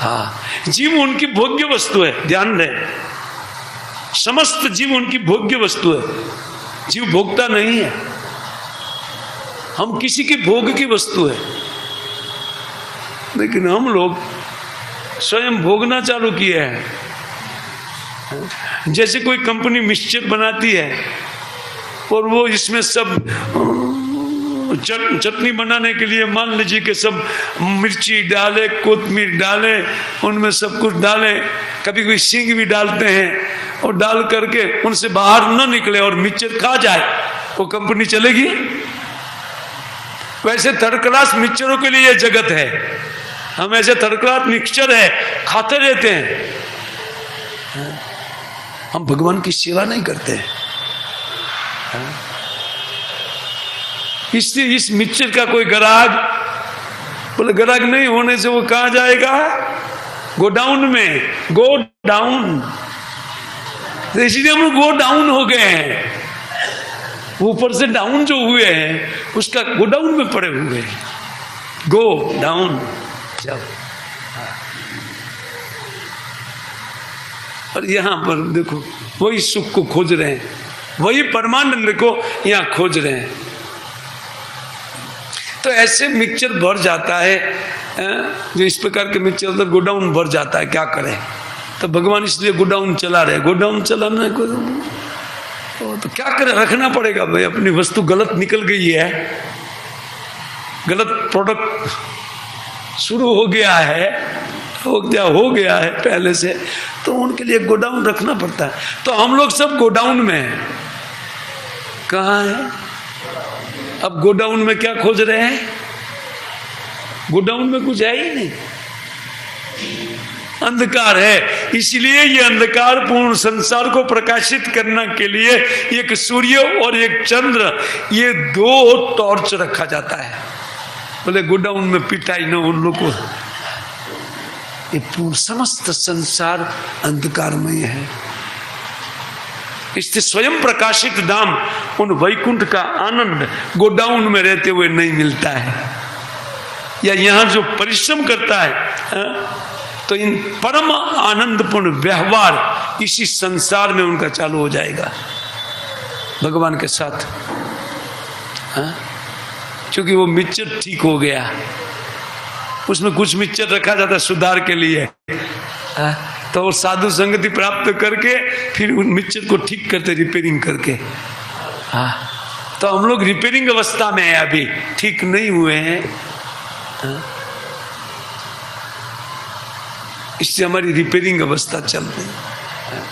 हाँ, जीव उनकी भोग्य वस्तु है, ध्यान रहे, समस्त जीव उनकी भोग्य वस्तु है, जीव भोगता नहीं है, हम किसी की भोग की वस्तु है। लेकिन हम लोग स्वयं भोगना चालू किए हैं। जैसे कोई कंपनी मिक्सचर बनाती है और वो इसमें सब चटनी बनाने के लिए मान लीजिए कि सब मिर्ची डाले, कोतमीर डाले, उनमें सब कुछ डाले, कभी कोई सींग भी डालते हैं, और डाल करके उनसे बाहर न निकले और मिक्सचर खा जाए, वो कंपनी चलेगी? वैसे थर्ड क्लास मिक्सचरों के लिए यह जगत है। हम ऐसे थर्ड क्लास मिक्सचर है, खाते रहते हैं, हम भगवान की सेवा नहीं करते हैं। इसलिए इस मिक्सचर का कोई ग्राहक, बोले ग्राहक नहीं होने से वो कहां जाएगा? गोडाउन में, गो डाउन। तो इसलिए हम लोग गो डाउन हो गए हैं, ऊपर से डाउन जो हुए हैं उसका गोडाउन में पड़े हुए हैं, गो डाउन। जब और यहां पर देखो वही सुख को खोज रहे हैं, वही परमानंद को यहां खोज रहे हैं। तो ऐसे मिक्सचर भर जाता है, जो इस प्रकार के मिक्सचर तो गोडाउन भर जाता है, क्या करें? तो भगवान इसलिए गोडाउन चला रहे। गोडाउन चलाना तो क्या करें, रखना पड़ेगा भाई। अपनी वस्तु गलत निकल गई है, गलत प्रोडक्ट शुरू हो गया है, हो गया है पहले से, तो उनके लिए गोडाउन रखना पड़ता है। तो हम लोग सब गोडाउन में हैं। कहाँ है? अब गोडाउन में क्या खोज रहे हैं? गोडाउन में कुछ है ही नहीं, अंधकार है। इसलिए ये अंधकार पूर्ण संसार को प्रकाशित करने के लिए एक सूर्य और एक चंद्र, ये दो टॉर्च रखा जाता है। बोले गोडाउन में पिटाई न उन लोग को। ये पूर्ण समस्त संसार अंधकारमय है। इससे स्वयं प्रकाशित धाम, उन वैकुंठ का आनंद गोडाउन में रहते हुए नहीं मिलता है। या यहां जो परिश्रम करता है तो इन परम आनंदपूर्ण व्यवहार इसी संसार में उनका चालू हो जाएगा भगवान के साथ। क्योंकि वो मिक्सचर ठीक हो गया, उसमें कुछ मिक्सचर रखा जाता है सुधार के लिए, तो वो साधु संगति प्राप्त करके फिर उन मिक्सचर को ठीक करते, रिपेयरिंग करके। तो हम लोग रिपेयरिंग अवस्था में है, अभी ठीक नहीं हुए हैं। इससे हमारी रिपेयरिंग अवस्था चल रही है।